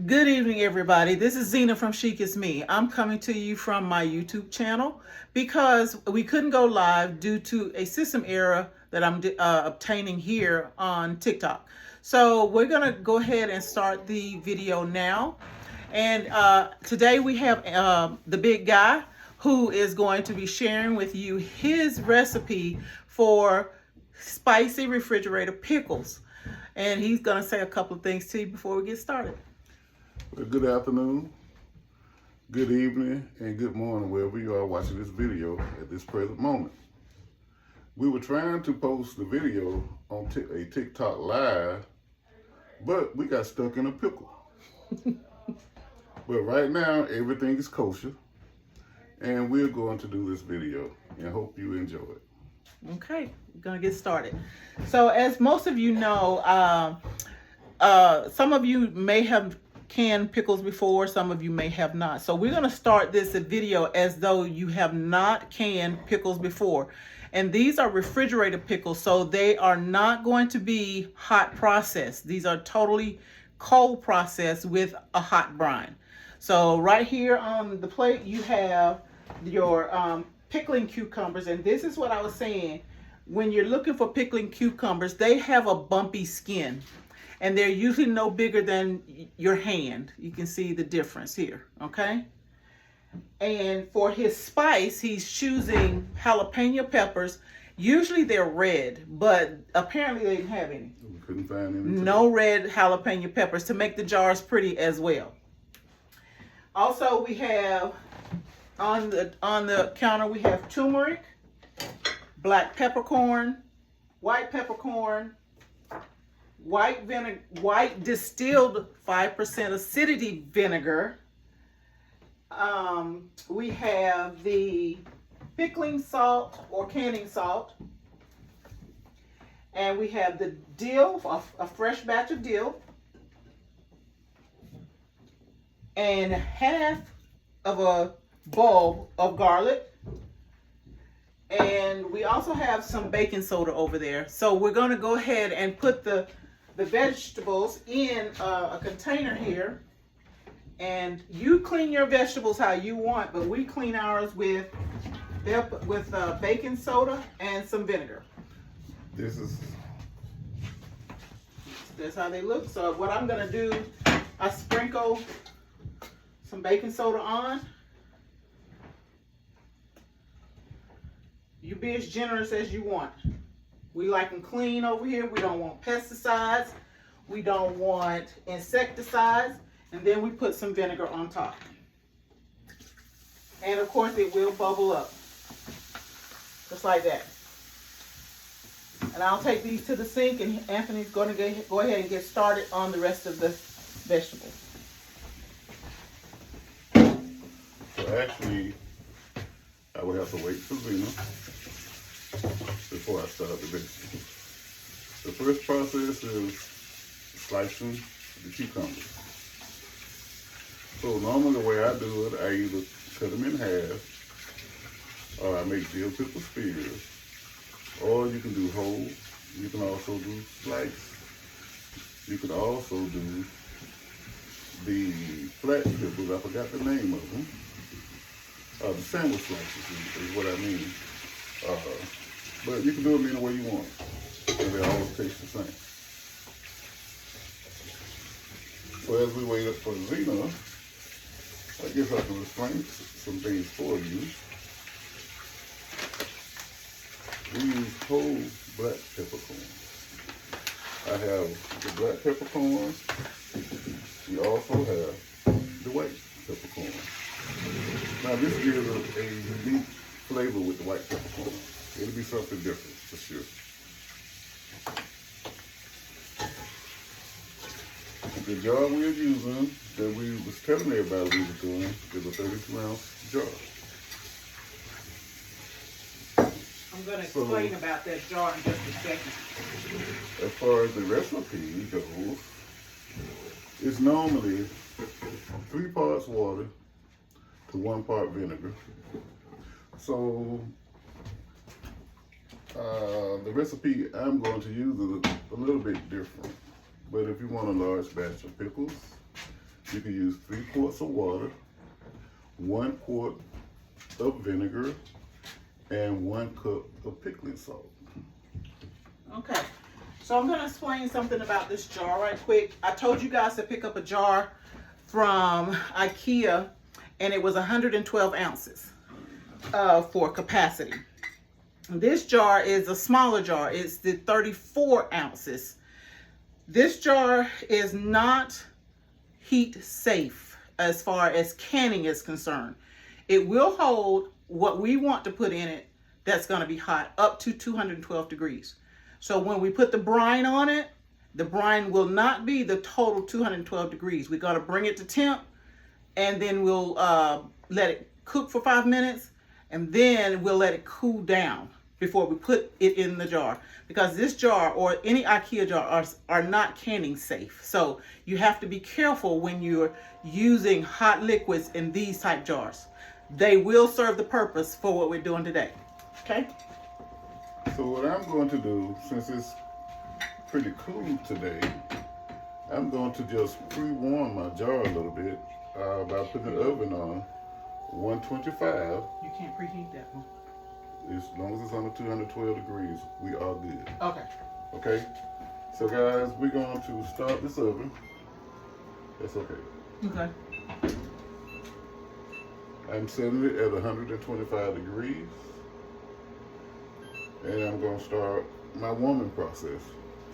Good evening, everybody. This is Zena from Chic Is Me. I'm coming to you from my YouTube channel because we couldn't go live due to a system error that I'm obtaining here on TikTok. So we're going to go ahead and start the video now. And today we have the big guy who is going to be sharing with you his recipe for spicy refrigerator pickles. And he's going to say a couple of things to you before we get started. Well, good afternoon, good evening, and good morning wherever you are watching this video at this present moment. We were trying to post the video on a TikTok live, but we got stuck in a pickle. But right now, everything is kosher, and we're going to do this video, and hope you enjoy it. Okay, we're gonna get started. So as most of you know, some of you may have canned pickles before, some of you may have not. So we're gonna start this video as though you have not canned pickles before. And these are refrigerated pickles, so they are not going to be hot processed. These are totally cold processed with a hot brine. So right here on the plate, you have your pickling cucumbers. And this is what I was saying. When you're looking for pickling cucumbers, they have a bumpy skin. And they're usually no bigger than your hand. You can see the difference here, okay? And for his spice, he's choosing jalapeno peppers. Usually they're red, but apparently they didn't have any. We couldn't find any. No red jalapeno peppers to make the jars pretty as well. Also, we have on the counter, we have turmeric, black peppercorn, white peppercorn, white vinegar, white distilled 5% acidity vinegar. We have the pickling salt or canning salt. And we have the dill, a fresh batch of dill. And half of a bulb of garlic. And we also have some baking soda over there. So we're going to go ahead and put the vegetables in a container here. And you clean your vegetables how you want, but we clean ours with baking soda and some vinegar. That's how they look. So what I'm going to do, I sprinkle some baking soda on. You be as generous as you want. We like them clean over here. We don't want pesticides. We don't want insecticides. And then we put some vinegar on top. And of course it will bubble up. Just like that. And I'll take these to the sink, and Anthony's going to go ahead and get started on the rest of the vegetables. So actually, I will have to wait for Zena before I start the vegetables. The first process is slicing the cucumbers. So normally the way I do it, I either cut them in half, or I make dill pickle spears, or you can do whole. You can also do slice. You can also do the flat pickles. I forgot the name of them. The sandwich slices is what I mean. But you can do them any way you want, and they all taste the same. So as we wait up for Zena, I guess I can explain some things for you. We use whole black peppercorns. I have the black peppercorns. We also have the white peppercorns. Now this gives us a unique flavor with the white peppercorn. It'll be something different for sure. The jar we're using that we was telling everybody we were doing is a 32-ounce jar. I'm going to explain about that jar in just a second. As far as the recipe goes, it's normally 3 parts water to 1 part vinegar. So the recipe I'm going to use is a little bit different. But if you want a large batch of pickles, can use 3 quarts of water, 1 quart of vinegar, and 1 cup of pickling salt. Okay, so I'm going to explain something about this jar right quick. I told you guys to pick up a jar from IKEA, and it was 112 ounces for capacity. This jar is a smaller jar. It's the 34 ounces. This jar is not heat safe as far as canning is concerned. It will hold what we want to put in it that's going to be hot up to 212 degrees. So when we put the brine on it, the brine will not be the total 212 degrees. We're going to bring it to temp, and then we'll let it cook for 5 minutes, and then we'll let it cool down before we put it in the jar, because this jar or any IKEA jar are not canning safe. So you have to be careful when you're using hot liquids in these type jars. They will serve the purpose for what we're doing today. Okay? So what I'm going to do, since it's pretty cool today, I'm going to just pre-warm my jar a little bit by putting the oven on 125. You can't preheat that one. As long as it's under 212 degrees, we are good. Okay. Okay? So guys, we're going to start this oven. That's okay. Okay. I'm setting it at 125 degrees. And I'm going to start my warming process.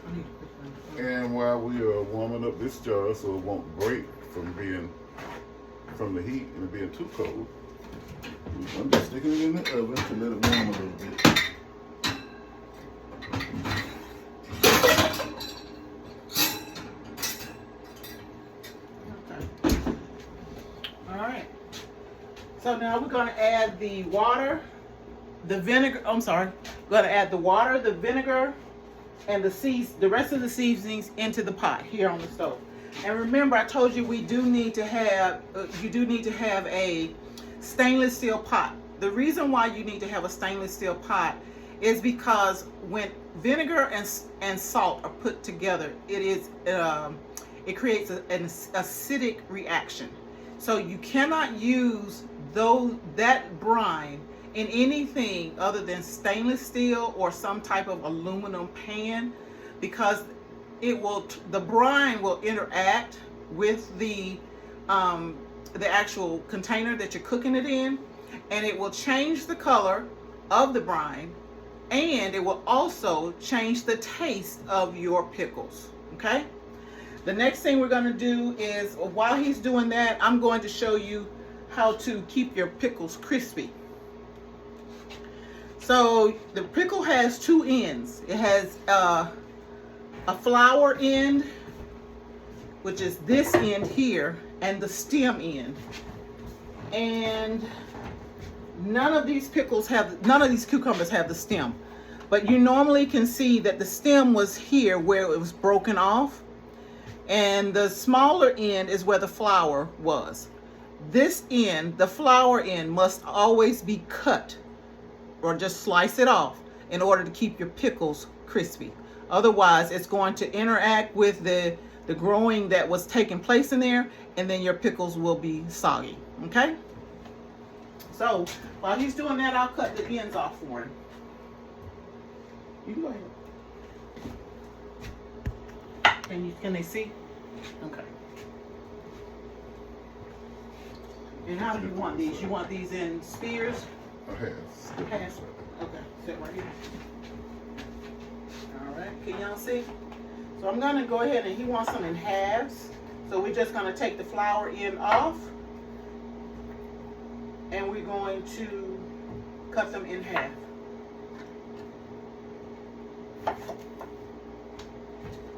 I need to put one. And while we are warming up this jar so it won't break from the heat and it being too cold, I'm just sticking it in the oven to let it warm a little bit. Okay. All right. So now we're going to add the water, the vinegar. I'm sorry. We're going to add the water, the vinegar, and the rest of the seasonings into the pot here on the stove. And remember, I told you you do need to have a stainless steel pot. The reason why you need to have a stainless steel pot is because when vinegar and salt are put together, it creates an acidic reaction. So you cannot use that brine in anything other than stainless steel or some type of aluminum pan, because the brine will interact with the actual container that you're cooking it in, and it will change the color of the brine, and it will also change the taste of your pickles. Okay? The next thing we're going to do is, while he's doing that, I'm going to show you how to keep your pickles crispy. So the pickle has 2 ends. It has a flower end, which is this end here, and the stem end. And none of these cucumbers have the stem. But you normally can see that the stem was here where it was broken off, and the smaller end is where the flower was. This end, the flower end, must always be cut or just slice it off in order to keep your pickles crispy. Otherwise, it's going to interact with the growing that was taking place in there, and then your pickles will be soggy. Okay? So while he's doing that, I'll cut the ends off for him. You go ahead. Can they see? Okay. And how do you want these? You want these in spears? Half. Okay, sit right here. All right, can y'all see? So I'm gonna go ahead, and he wants them in halves. So we're just gonna take the flower end off, and we're going to cut them in half.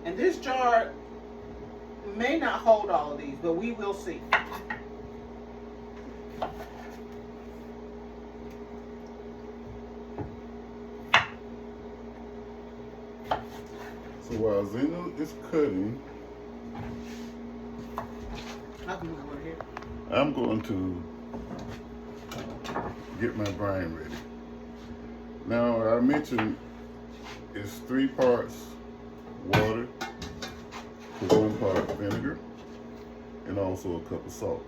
And this jar may not hold all of these, but we will see. So while Zena is cutting, I'm going to get my brine ready. Now, I mentioned it's 3 parts water to 1 part vinegar. and also a cup of salt.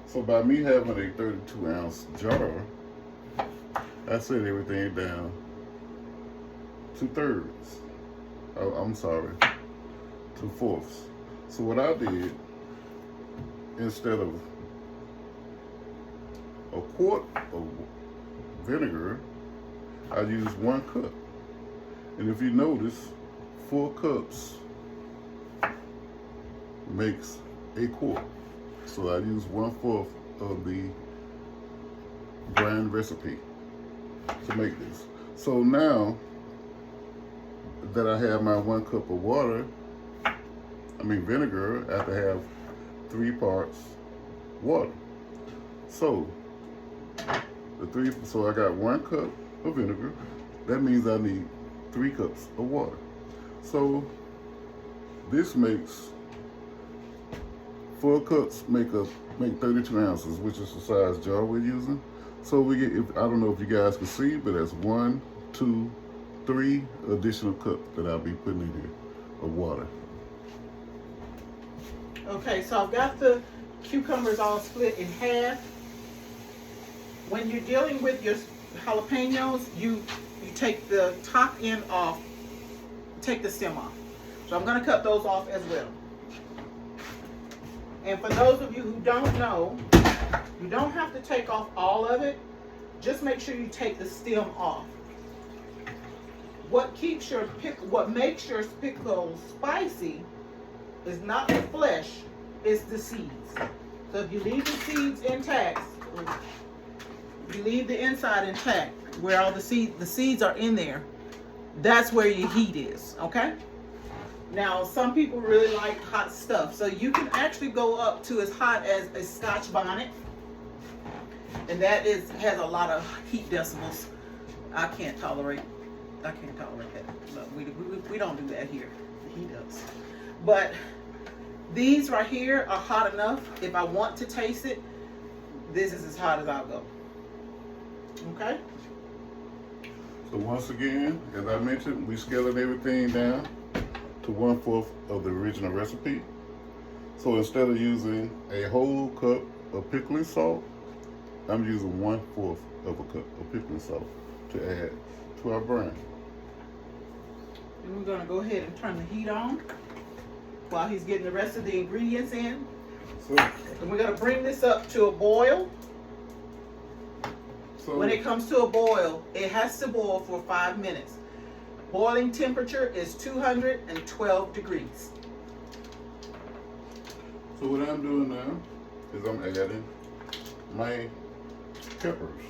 So by me having a 32-ounce jar, I set everything down to thirds. Oh, I'm sorry, to fourths. So what I did, instead of a quart of vinegar, I used 1 cup. And if you notice, 4 cups makes a quart. So I use 1/4 of the brand recipe to make this. So now that I have my 1 cup of vinegar, I have to have 3 parts water. So so I got 1 cup of vinegar. That means I need 3 cups of water. So this makes 4 cups make 32 ounces, which is the size jar we're using. So we get, I don't know if you guys can see, but that's 1, 2, 3 additional cups that I'll be putting in here of water. Okay, so I've got the cucumbers all split in half. When you're dealing with your jalapenos, you take the top end off, take the stem off. So I'm going to cut those off as well. And for those of you who don't know, you don't have to take off all of it. Just make sure you take the stem off. What makes your pickles spicy is not the flesh, it's the seeds. So if you leave the seeds intact, if you leave the inside intact, where all the seeds are in there, that's where your heat is, okay? Now, some people really like hot stuff, so you can actually go up to as hot as a Scotch bonnet, and that has a lot of heat decibels. I can't tolerate that. No, we don't do that here. He does. But these right here are hot enough. If I want to taste it, this is as hot as I'll go. Okay? So once again, as I mentioned, we scaling everything down to 1/4 of the original recipe. So instead of using a whole cup of pickling salt, I'm using 1/4 of a cup of pickling salt to add to our brine. And we're gonna go ahead and turn the heat on while he's getting the rest of the ingredients in. So, And we're gonna bring this up to a boil. When it comes to a boil, it has to boil for 5 minutes. Boiling temperature is 212 degrees. So what I'm doing now is I'm adding my peppers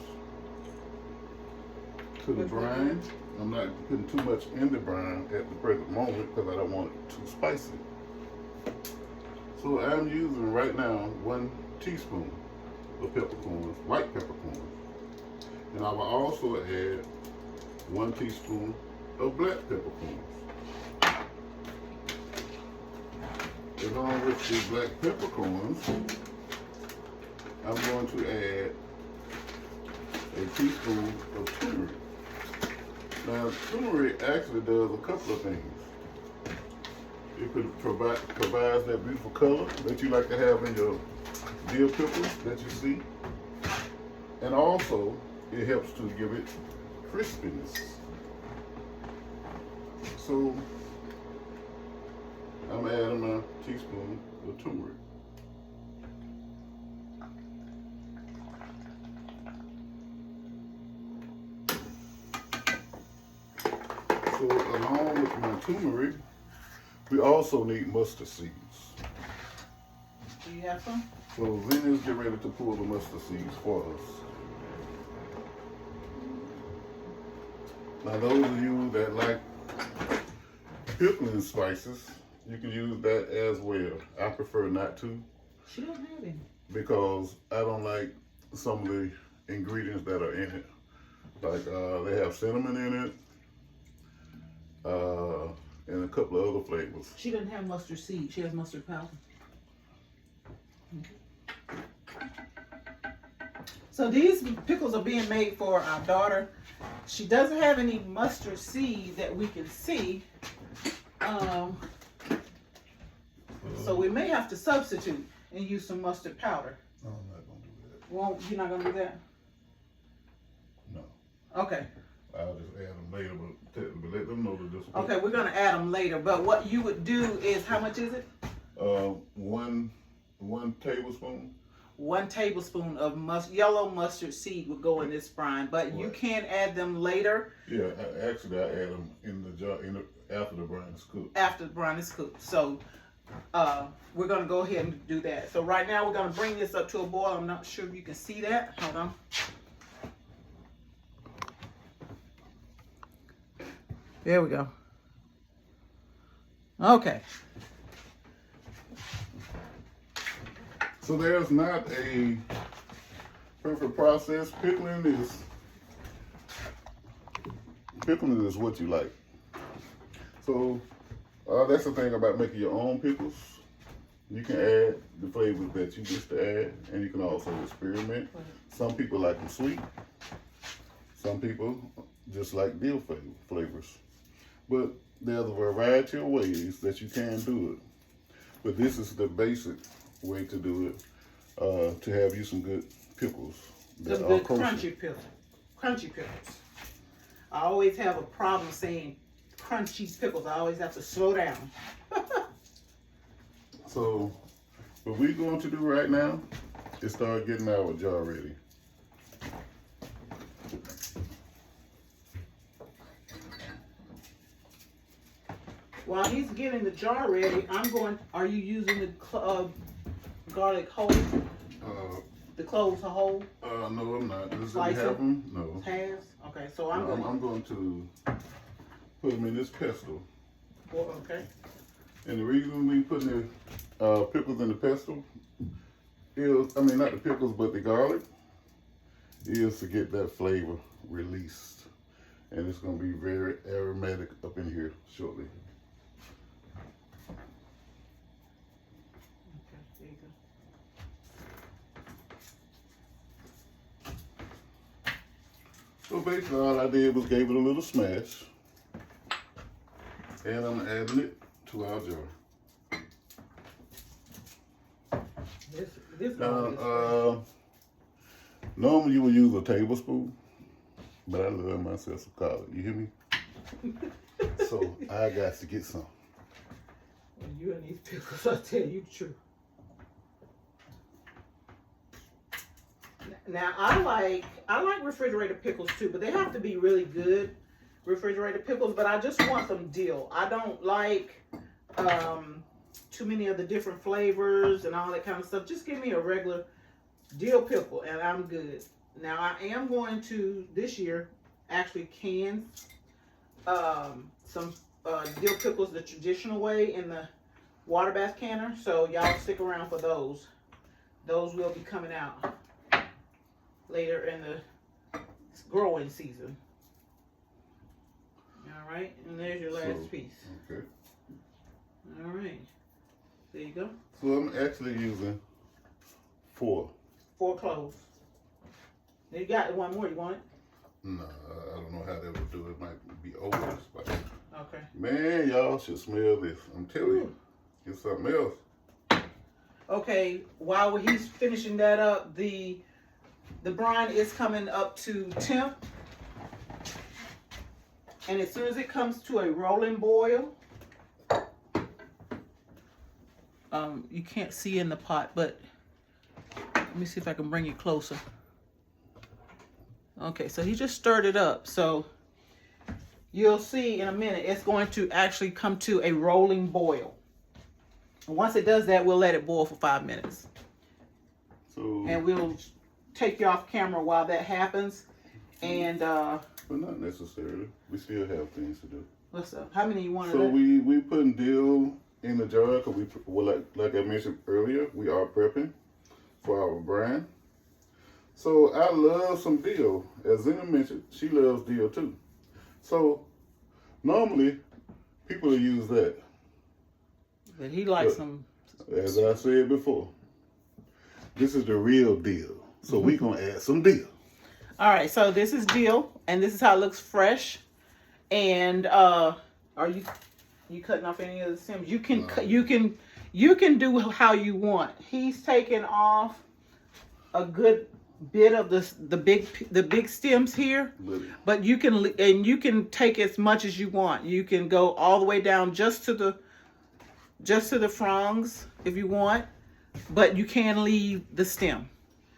to the brine. I'm not putting too much in the brine at the present moment because I don't want it too spicy. So I'm using right now 1 teaspoon of peppercorns, white peppercorns. And I will also add 1 teaspoon of black peppercorns. Along with the black peppercorns, I'm going to add a teaspoon of turmeric. Now, turmeric actually does a couple of things. It provides that beautiful color that you like to have in your dill pickles that you see. And also, it helps to give it crispiness. So, I'm adding my teaspoon of turmeric. So, along with my turmeric, we also need mustard seeds. Do you have some? So, Zen is getting ready to pull the mustard seeds for us. Now, those of you that like pickling spices, you can use that as well. I prefer not to. She don't have any. Because I don't like some of the ingredients that are in it. Like they have cinnamon in it, and a couple of other flavors. She doesn't have mustard seed. She has mustard powder. Okay. So these pickles are being made for our daughter. She doesn't have any mustard seed that we can see. So we may have to substitute and use some mustard powder. No, I'm not gonna do that. You're not gonna do that? No. Okay. I'll just add them later, but let them know that this. Okay, we're gonna add them later. But what you would do is, how much is it? 1 tablespoon. 1 tablespoon of yellow mustard seed would go in this brine, but you can add them later. Yeah, actually I add them in the jar after the brine is cooked. After the brine is cooked. So we're gonna go ahead and do that. So right now we're gonna bring this up to a boil. I'm not sure if you can see that. Hold on. There we go. Okay. So there's not a perfect process. Pickling is what you like. So that's the thing about making your own pickles. You can add the flavors that you wish to add, and you can also experiment. Some people like them sweet. Some people just like dill flavors. But there's a variety of ways that you can do it. But this is the basic way to do it, to have you some good pickles. Some good crunchy pickles. Crunchy pickles. I always have a problem saying crunchy pickles. I always have to slow down. So what we're going to do right now is start getting our jar ready. While he's getting the jar ready, are you using the garlic whole? The cloves whole? No, I'm not. Does it Slice have it? them? No. Halves? Okay, so I'm going to put them in this pestle. Well, okay. And the reason we put the pickles in the pestle is, not the pickles, but the garlic, is to get that flavor released. And it's going to be very aromatic up in here shortly. Okay, there you go. So basically all I did was gave it a little smash. And I'm adding it to our jar. This normally you would use a tablespoon, but I love myself some garlic. You hear me? So I got to get some. When you and these pickles, I'll tell you the truth. Now I like refrigerator pickles too, but they have to be really good refrigerator pickles. But I just want some dill. I don't like too many of the different flavors and all that kind of stuff. Just give me a regular dill pickle and I'm good. Now I am going to this year actually can some dill pickles the traditional way in the water bath canner. So y'all stick around for those. Those will be coming out later in the growing season. All right, and there's your last piece. Okay. All right, there you go. So I'm actually using 4. 4 cloves. You got one more, you want it? No, I don't know how that would do it. It might be over. But Okay. man, y'all should smell this. I'm telling you, it's something else. Okay, while he's finishing that up, the brine is coming up to temp. And as soon as it comes to a rolling boil, you can't see in the pot, but let me see if I can bring it closer. Okay, so he just stirred it up. So you'll see in a minute, it's going to actually come to a rolling boil. And once it does that, we'll let it boil for 5 minutes. And we'll take you off camera while that happens. And but not necessarily. We still have things to do. what's up? How many you want? So we putting dill in the jar because like I mentioned earlier, we are prepping for our brine. So I love some dill. As Zena mentioned, she loves dill too. So normally people will use that. But he likes them. As I said before, this is the real deal. So we gonna add some dill. All right, so this is dill, and this is how it looks fresh. And are you cutting off any of the stems? You can You can do how you want. He's taking off a good bit of the big stems here, but you can take as much as you want. You can go all the way down just to the fronds if you want, but you can leave the stem.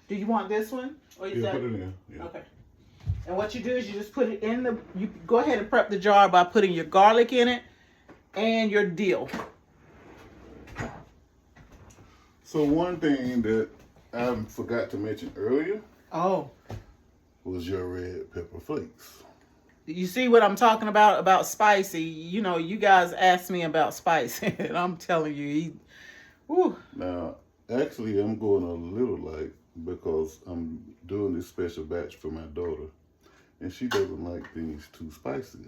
Do you want this one? Or is put it in. Yeah. Okay. And what you do is you just put it in you go ahead and prep the jar by putting your garlic in it and your dill. So one thing that I forgot to mention earlier was your red pepper flakes. You see what I'm talking about spicy. You know, you guys asked me about spicy, and I'm telling you, Now, actually, I'm going a little light because I'm doing this special batch for my daughter, and she doesn't like things too spicy.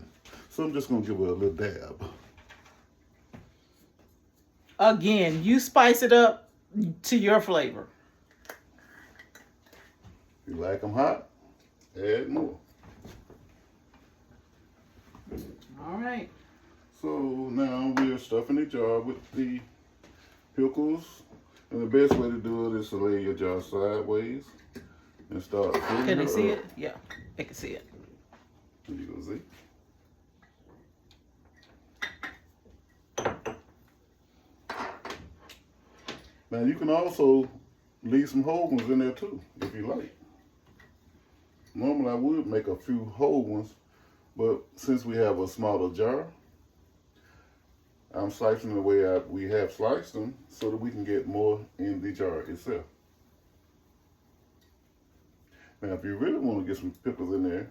So I'm just going to give her a little dab. Again, you spice it up to your flavor. If you like them hot, add more. All right. So now we're stuffing the jar with the pickles. And the best way to do it is to lay your jar sideways and start filling Can they her see up. it? Yeah, they can see it. You can see. Now you can also leave some whole ones in there too, if you like. Normally I would make a few whole ones, but since we have a smaller jar, I'm slicing the way we have sliced them so that we can get more in the jar itself. Now if you really want to get some pickles in there,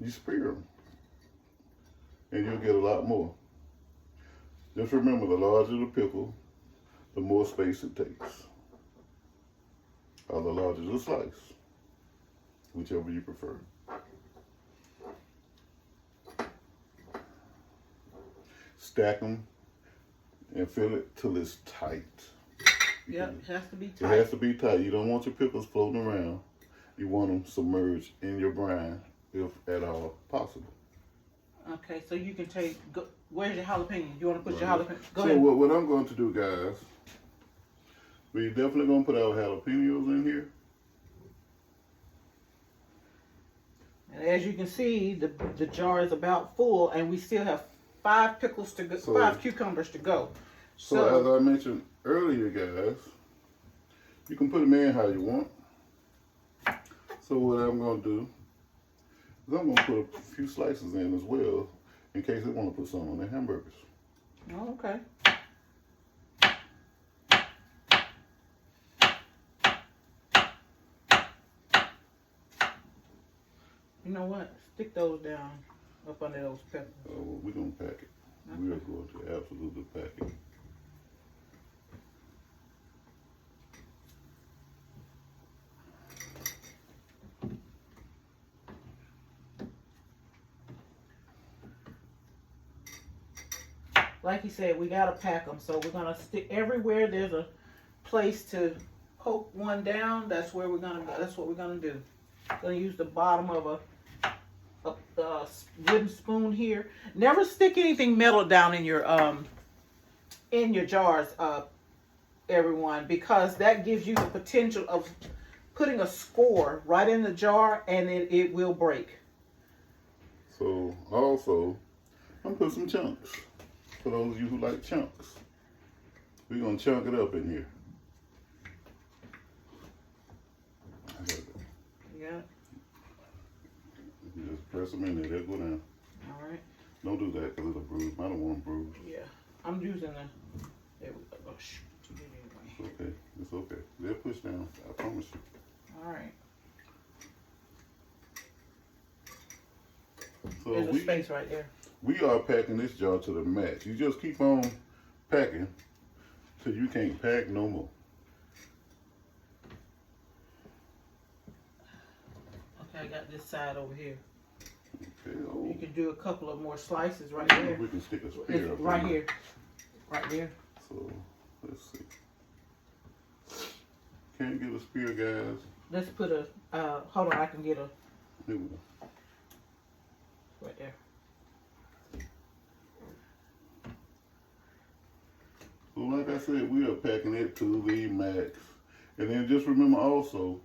you spear them and you'll get a lot more. Just remember, the larger the pickle, the more space it takes. Or the larger the slice, whichever you prefer. Stack them and fill it till it's tight. Yeah, it has to be It tight. has to be tight. You don't want your pickles floating around. You want them submerged in your brine if at all possible. Okay, so you can where's your jalapeno? You want to put your Right. jalapeno? Go So ahead. what I'm going to do, guys, we're definitely going to put our jalapenos in here. And as you can see, the jar is about full, and we still have 5 pickles to go, 5 cucumbers to go. So as I mentioned earlier, guys, you can put them in how you want. So what I'm going to do is I'm going to put a few slices in as well, in case they want to put some on their hamburgers. Oh, okay. You know what? Stick those down up under those peppers. Well, we're going to pack it. Okay. We are going to absolutely pack it. Like you said, we gotta pack them. So we're gonna stick everywhere there's a place to poke one down. That's where we're gonna go. That's what we're gonna do. Gonna use the bottom of a wooden spoon here. Never stick anything metal down in your jars, everyone, because that gives you the potential of putting a score right in the jar, and it will break. So also, I'm going to put some chunks. For those of you who like chunks, we're going to chunk it up in here. Yeah. You just press them in there, they'll go down. All right. Don't do that because it'll bruise. I don't want them bruised. Yeah. I'm using there we go. Oh, shoot. Anyway. It's okay. It's okay. They'll push down. I promise you. All right. So There's a space right there. we are packing this jar to the max. You just keep on packing till you can't pack no more. Okay, I got this side over here. Okay. Oh. You can do a couple of more slices right I wonder there. if we can stick a spear up Right in here. Right there. So let's see. Can't get a spear, guys. Let's put a, hold on, I can get a, Here we go. right there. said, we are packing it to the max. And then just remember also,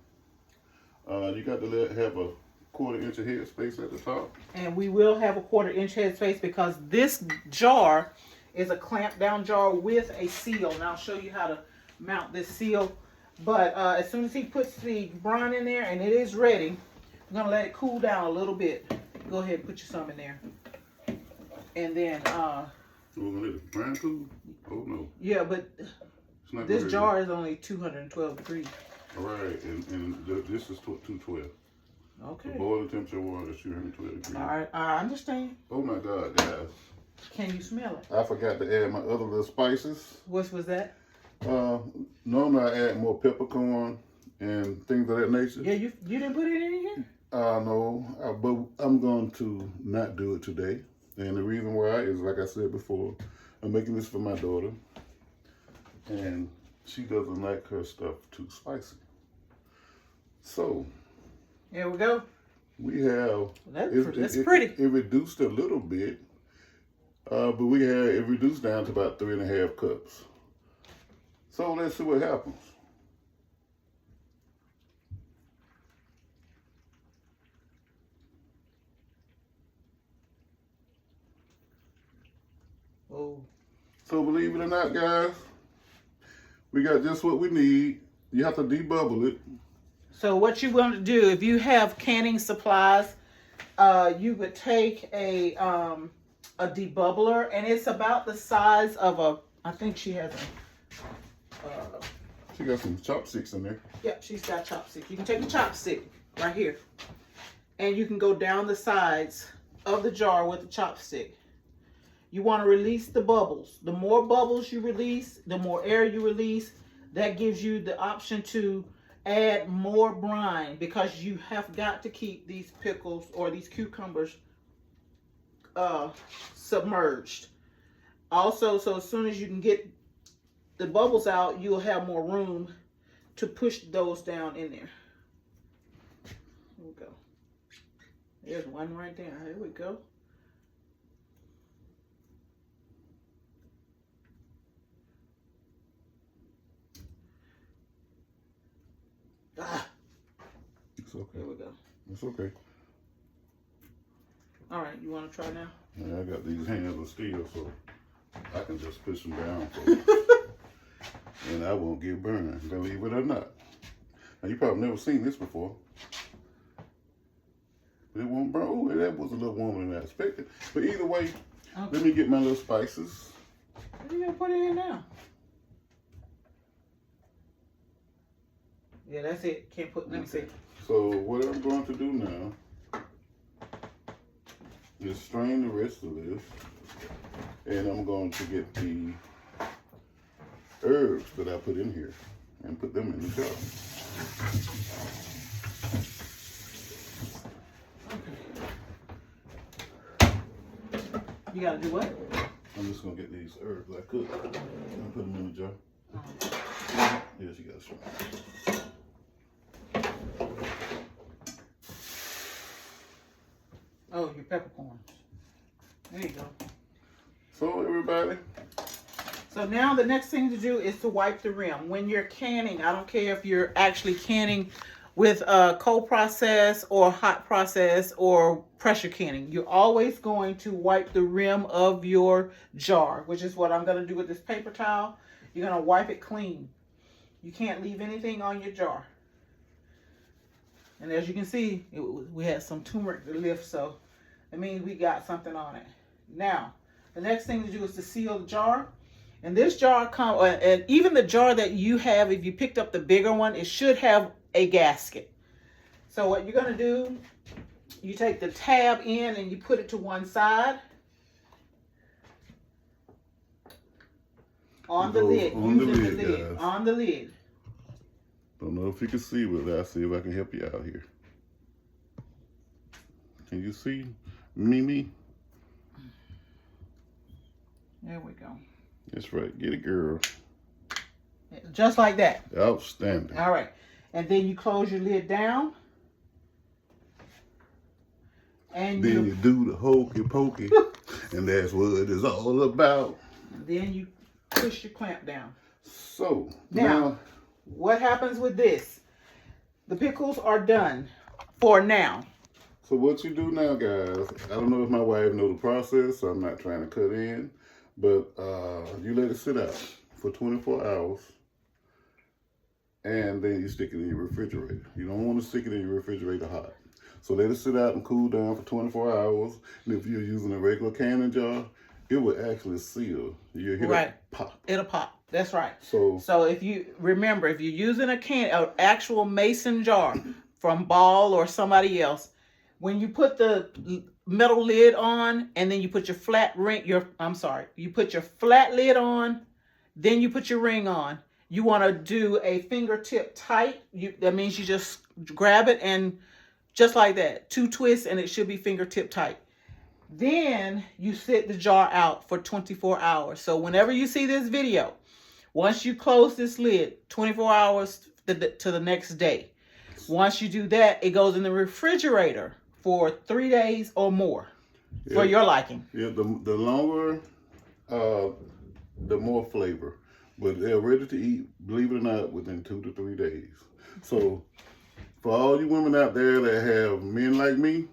you got to have a 1/4 inch of head space at the top. And we will have a 1/4 inch head space because this jar is a clamp down jar with a seal. And I'll show you how to mount this seal. But as soon as he puts the brine in there and it is ready, I'm going to let it cool down a little bit. Go ahead and put your some in there. And then... we're going to let it brine cool? Oh, no. Yeah, but this jar is only 212 degrees. All right, and this is 212. Okay. The boiling temperature water is 212 degrees. All right, I understand. Oh my God, guys. Can you smell it? I forgot to add my other little spices. What was that? Normally I add more peppercorn and things of that nature. Yeah, you didn't put it in here? No, but I'm going to not do it today. And the reason why is, like I said before, I'm making this for my daughter. And she doesn't like her stuff too spicy. So... There we go. We have... That's pretty. It reduced a little bit. But we had it reduced down to about 3.5 cups. So let's see what happens. Oh. So believe it or not, guys, we got just what we need. You have to debubble it. So what you want to do, if you have canning supplies, you would take a debubbler, and it's about the size of a, I think she has a, she got some chopsticks in there. Yep, she's got chopsticks. You can take a chopstick right here, and you can go down the sides of the jar with the chopstick. You want to release the bubbles. The more bubbles you release, the more air you release. That gives you the option to add more brine, because you have got to keep these pickles or these cucumbers submerged. Also, so as soon as you can get the bubbles out, you'll have more room to push those down in there. Here we go. There's one right there. Here we go. It's okay. There we go. It's okay. All right, you want to try now? Yeah, I got these hands of steel, so I can just push them down for you. And I won't get burned, believe it or not. Now, you probably never seen this before. But it won't burn. Oh, that was a little warmer than I expected. But either way, Okay. Let me get my little spices. What are you going to put it in now? Yeah, that's it. Can't put, let me see. So what I'm going to do now is strain the rest of this, and I'm going to get the herbs that I put in here and put them in the jar. You got to do what? I'm just going to get these herbs I cooked and put them in the jar. Yes, you got to strain. Oh, your peppercorns. There you go. So everybody. So now the next thing to do is to wipe the rim. When you're canning, I don't care if you're actually canning with a cold process or hot process or pressure canning. You're always going to wipe the rim of your jar, which is what I'm going to do with this paper towel. You're going to wipe it clean. You can't leave anything on your jar. And as you can see, we had some turmeric to lift, so it means we got something on it. Now, the next thing to do is to seal the jar. And this jar, and even the jar that you have, if you picked up the bigger one, it should have a gasket. So what you're going to do, you take the tab in and you put it to one side. On the lid. On the Using lid, the lid. guys. On the lid. Don't know if you can see, but I'll see if I can help you out here. Can you see Mimi? There we go. That's right. Get it, girl. Just like that. Outstanding. All right. And then you close your lid down. And Then you do the hokey pokey. And that's what it is all about. then you push your clamp down. So Now, what happens with this? The pickles are done for now. So what you do now, guys, I don't know if my wife know the process, so I'm not trying to cut in, but you let it sit out for 24 hours, and then you stick it in your refrigerator. You don't want to stick it in your refrigerator hot. So let it sit out and cool down for 24 hours, and if you're using a regular canning jar, it will actually seal. You'll hear it pop. It'll pop. That's right. So if you remember, if you're using an actual mason jar from Ball or somebody else, when you put the metal lid on and then you put your flat lid on, then you put your ring on. You want to do a fingertip tight. That means you just grab it and just like that, 2 twists, and it should be fingertip tight. Then you sit the jar out for 24 hours. So whenever you see this video, once you close this lid, 24 hours to the next day. Once you do that, it goes in the refrigerator for 3 days or more for your liking. Yeah, the longer, the more flavor. But they're ready to eat, believe it or not, within 2 to 3 days. So for all you women out there that have men like me,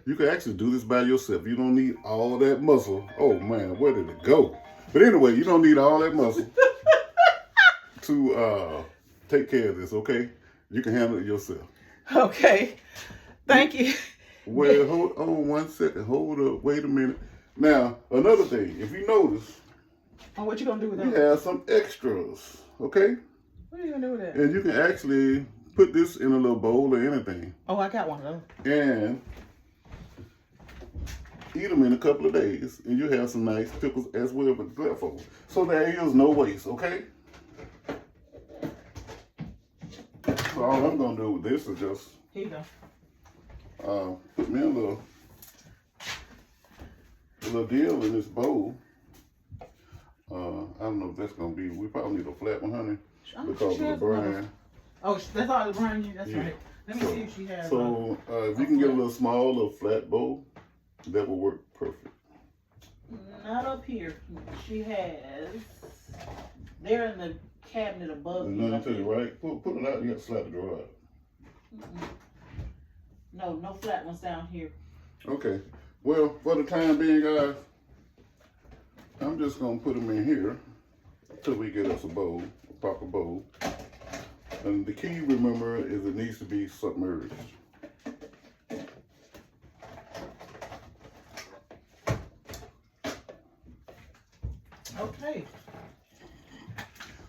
you can actually do this by yourself. You don't need all that muscle. Oh man, where did it go? But anyway, you don't need all that muscle to take care of this, okay? You can handle it yourself. Okay. Thank you. Well, hold on 1 second. Hold up. Wait a minute. Now, another thing. If you notice, what you gonna do with that? You have some extras, okay? What are you gonna do with that? And you can actually put this in a little bowl or anything. Oh, I got one of those. And eat them in a couple of days, and you have some nice pickles as well with the leftovers. So there is no waste, okay? So all I'm gonna do with this is just here you go. Put me a little deal in this bowl. I don't know if that's gonna be. We probably need a flat one, honey, because of the brine. Oh, that's all the brine. That's right. Let me see if she has. So if you can get a little small, little flat bowl, that will work perfect. Not up here. She has. They're in the cabinet above you. Nothing to the right. Put it out. You got to slap the drawer out. No flat ones down here. Okay. Well, for the time being, guys, I'm just gonna put them in here till we get us a bowl, a proper bowl. And the key, remember, is it needs to be submerged. Okay.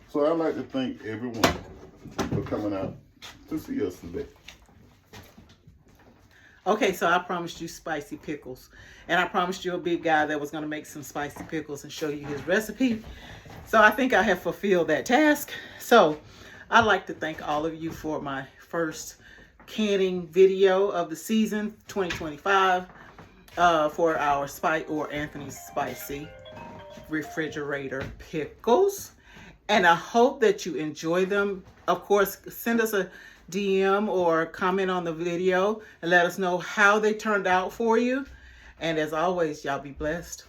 So I'd like to thank everyone for coming out to see us today. Okay, so I promised you spicy pickles. And I promised you a big guy that was going to make some spicy pickles and show you his recipe. So I think I have fulfilled that task. So I'd like to thank all of you for my first canning video of the season 2025 for our Anthony's Spicy Refrigerator Pickles. And I hope that you enjoy them. Of course, send us a DM or comment on the video and let us know how they turned out for you. And as always, y'all be blessed.